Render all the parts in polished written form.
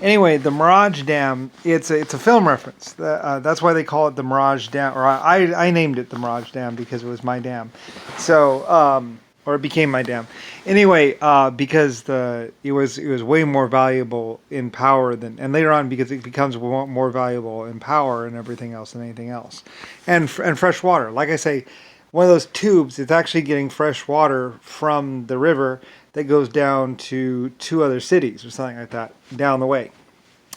Anyway, the Mirage Dam, it's a film reference. That's why they call it the Mirage Dam, or I named it the Mirage Dam because it was my dam. So, or it became my dam. Anyway, because it was way more valuable in power than, and later on because it becomes more valuable in power and everything else than anything else, and fresh water. Like I say, one of those tubes, it's actually getting fresh water from the river that goes down to two other cities or something like that down the way.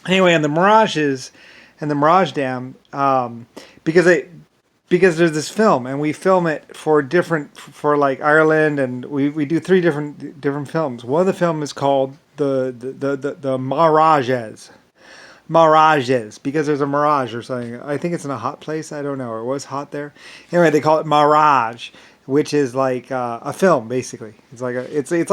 Anyway, and the Mirages and the Mirage Dam, because there's this film and we film it for like Ireland, and we do three different films. One of the film is called the marages, because there's a mirage or something. I think it's in a hot place. I don't know. Or it was hot there. Anyway, they call it mirage, which is like a film basically. It's like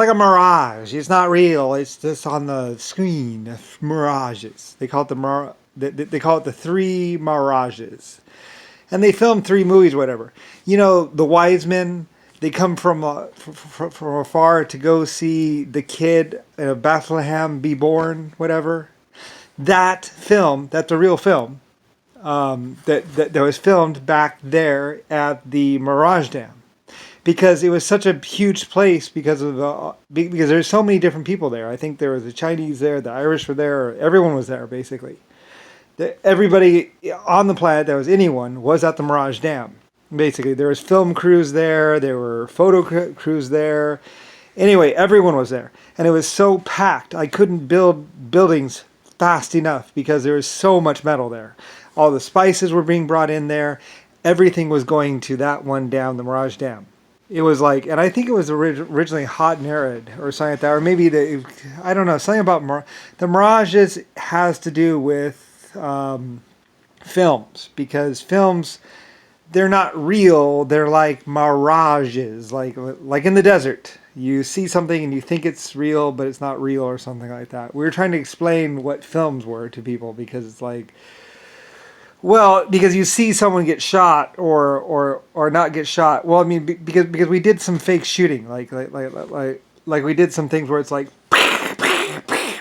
a mirage. It's not real. It's just on the screen. Mirages. They call it they call it the three mirages, and they filmed three movies, whatever. You know, the wise men. They come from afar to go see the kid Bethlehem be born, whatever. That film, that's a real film, that was filmed back there at the Mirage Dam, because it was such a huge place because there's so many different people there. I think there was the Chinese there, the Irish were there, everyone was there basically. Everybody on the planet that was anyone was at the Mirage Dam. Basically, there was film crews there, there were photo crews there. Anyway, everyone was there, and it was so packed. I couldn't build buildings fast enough because there was so much metal there. All the spices were being brought in there. Everything was going to that one dam, the Mirage Dam. It was like, and I think it was originally hot and arid or something like that, or maybe I don't know, something about the Mirages has to do with films, because films, they're not real. They're like mirages, like in the desert. You see something and you think it's real, but it's not real or something like that. We were trying to explain what films were to people, because it's like, well, because you see someone get shot or not get shot. Well, I mean, because we did some fake shooting, like we did some things where it's like,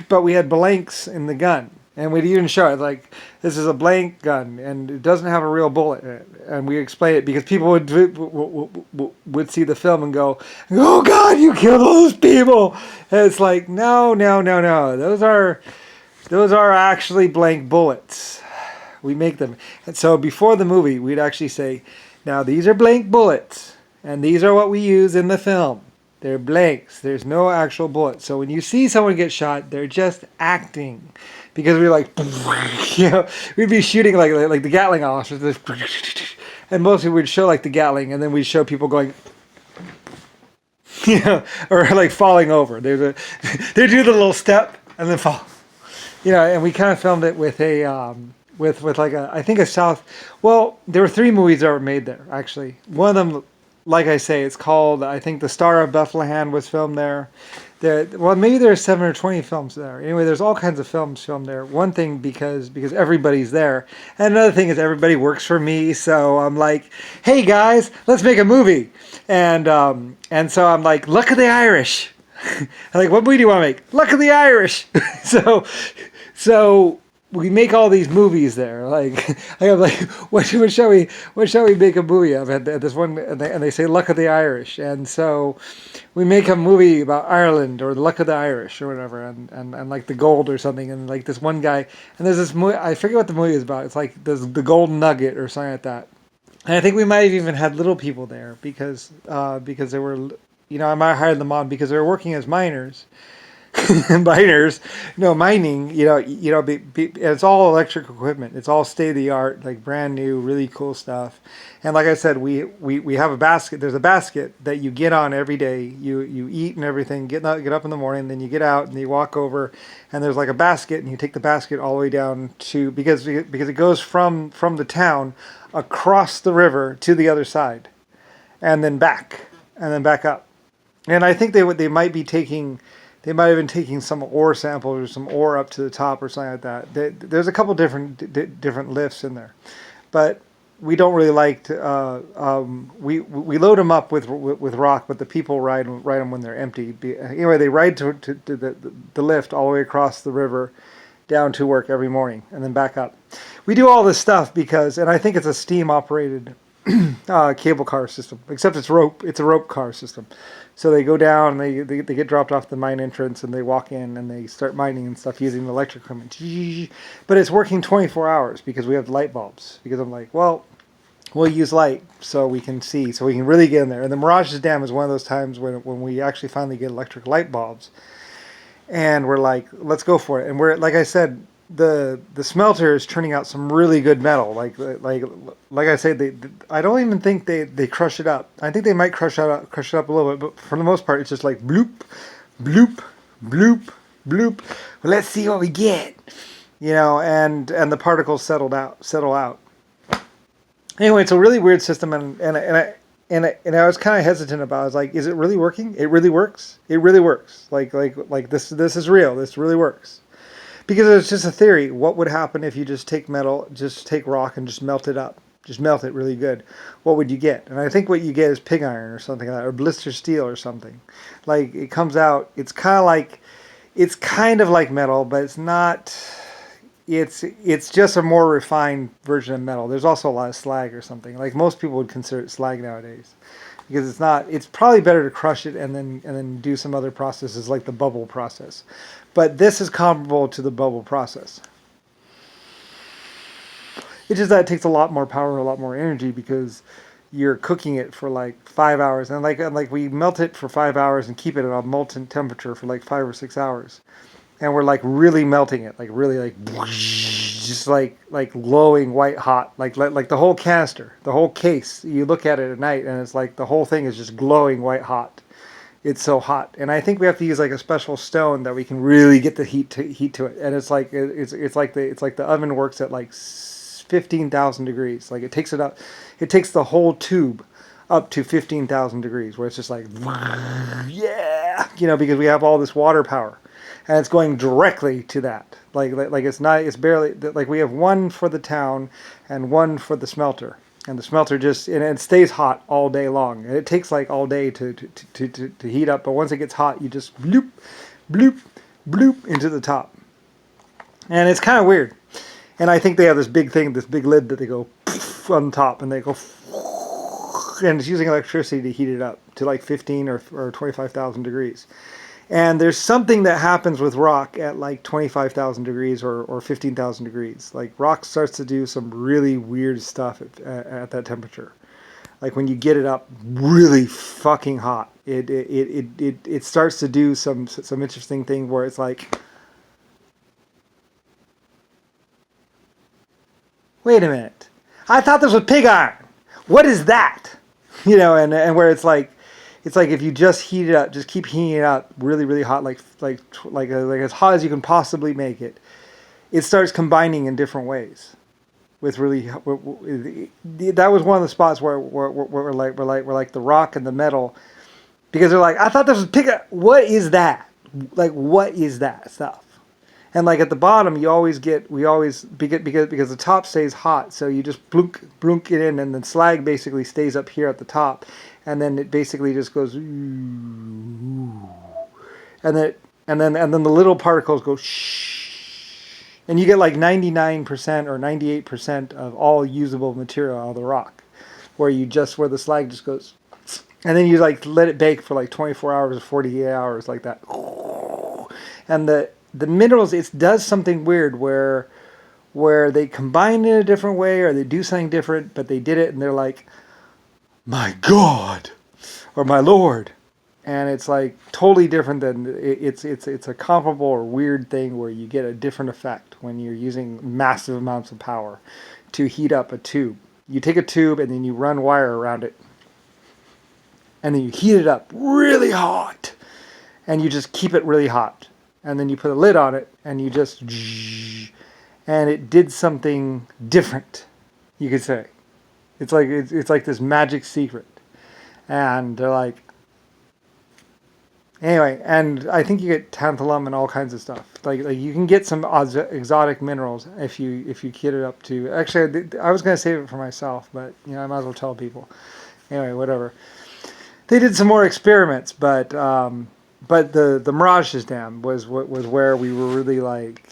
but we had blanks in the gun. And we'd even show it, like, this is a blank gun, and it doesn't have a real bullet in it. And we explain it because people would see the film and go, oh, God, you killed all those people. And it's like, no. Those are actually blank bullets. We make them. And so before the movie, we'd actually say, now, these are blank bullets, and these are what we use in the film. They're blanks. There's no actual bullets. So when you see someone get shot, they're just acting. Because we're like, we'd be shooting like the Gatling officers, and mostly we'd show like the Gatling, and then we'd show people going, or like falling over. They do the little step and then fall, and we kind of filmed it with a with like I think a South. Well, there were three movies that were made there actually. One of them, like I say, it's called, I think, The Star of Bethlehem was filmed there. Well, maybe there's 7 or 20 films there. Anyway, there's all kinds of films filmed there. One thing, because everybody's there. And another thing is everybody works for me. So I'm like, hey guys, let's make a movie. And so I'm like, Luck of the Irish. I'm like, what movie do you want to make? Luck of the Irish. So we make all these movies there. Like, I'm like, what shall we make a movie of? And this one, and they say Luck of the Irish, and so we make a movie about Ireland or the Luck of the Irish or whatever, and like the gold or something, and like this one guy, and there's this movie, I forget what the movie is about. It's like the golden nugget or something like that. And I think we might have even had little people there because they were, I might have hired them on because they were working as miners. Miners, mining, it's all electric equipment. It's all state of the art, like brand new, really cool stuff. And like I said, we have a basket. There's a basket that you get on every day. You eat and everything. Get up in the morning, then you get out and you walk over, and there's like a basket, and you take the basket all the way down to because it goes from the town across the river to the other side, and then back up. And I think they might be taking. They might have been taking some ore samples or some ore up to the top or something like that. There's a couple different lifts in there. But we don't really like to, we load them up with rock, but the people ride them when they're empty. Anyway, they ride to the lift all the way across the river down to work every morning and then back up. We do all this stuff because, and I think it's a steam operated cable car system, except it's rope. It's a rope car system. So they go down, they get dropped off the mine entrance, and they walk in and they start mining and stuff using the electric equipment. But it's working 24 hours because we have light bulbs. Because I'm like, well, we'll use light so we can see, so we can really get in there. And the Mirages Dam is one of those times when we actually finally get electric light bulbs, and we're like, let's go for it. And we're, like I said, the smelter is turning out some really good metal. Like I say, I don't even think they crush it up. I think they might crush it up a little bit, but for the most part, it's just like bloop, bloop, bloop, bloop. Well, let's see what we get, and the particles settle out. Anyway, it's a really weird system, and I was kind of hesitant about it. I was like, is it really working? It really works. It really works. Like this is real. This really works. Because it's just a theory. What would happen if you just take rock and just melt it up? Just melt it really good. What would you get? And I think what you get is pig iron or something like that, or blister steel or something. Like, it comes out, it's kind of like metal, but it's not, it's just a more refined version of metal. There's also a lot of slag or something. Like, most people would consider it slag nowadays. Because it's probably better to crush it and then do some other processes like the bubble process. But this is comparable to the bubble process. It's just that it takes a lot more power, a lot more energy, because you're cooking it for like 5 hours, and like we melt it for 5 hours and keep it at a molten temperature for like 5 or 6 hours, and we're like really melting it, like really like just like glowing white hot, like the whole canister, the whole case. You look at it at night, and it's like the whole thing is just glowing white hot. It's so hot, and I think we have to use like a special stone that we can really get the heat to it. And it's like the oven works at like 15,000 degrees. Like it takes the whole tube up to 15,000 degrees, where it's just like yeah, because we have all this water power, and it's going directly to that. Like it's barely, like we have one for the town and one for the smelter. And the smelter and it stays hot all day long. And it takes like all day to heat up. But once it gets hot, you just bloop, bloop, bloop into the top. And it's kind of weird. And I think they have this big lid that they go on top, and they go, and it's using electricity to heat it up to like 15 or 25,000 degrees. And there's something that happens with rock at like 25,000 degrees or 15,000 degrees. Like, rock starts to do some really weird stuff at that temperature. Like, when you get it up really fucking hot, it starts to do some interesting thing where it's like, wait a minute, I thought this was pig iron. What is that? And where it's like if you just heat it up, just keep heating it up really, really hot, like as hot as you can possibly make it. It starts combining in different ways. With really, that was one of the spots where we're like the rock and the metal, because they're like, I thought this was pig. What is that? Like, what is that stuff? And like at the bottom, we always because the top stays hot, so you just blunk it in, and then slag basically stays up here at the top, and then it basically just goes, and then the little particles go shh, and you get like 99% or 98% of all usable material out of the rock, where the slag just goes, and then you like let it bake for like 24 hours or 48 hours like that, and the minerals, it does something weird where they combine in a different way, or they do something different, but they did it and they're like, my God, or my Lord. And it's like totally different than, it's a comparable or weird thing where you get a different effect when you're using massive amounts of power to heat up a tube. You take a tube and then you run wire around it, and then you heat it up really hot, and you just keep it really hot. And then you put a lid on it, and you just, and it did something different, you could say. It's like this magic secret. And they're like, Anyway, and I think you get tantalum and all kinds of stuff. Like you can get some exotic minerals if you kit it up to. Actually, I was gonna save it for myself, but I might as well tell people. Anyway, whatever. They did some more experiments, but the Mirages Dam was where we were really like.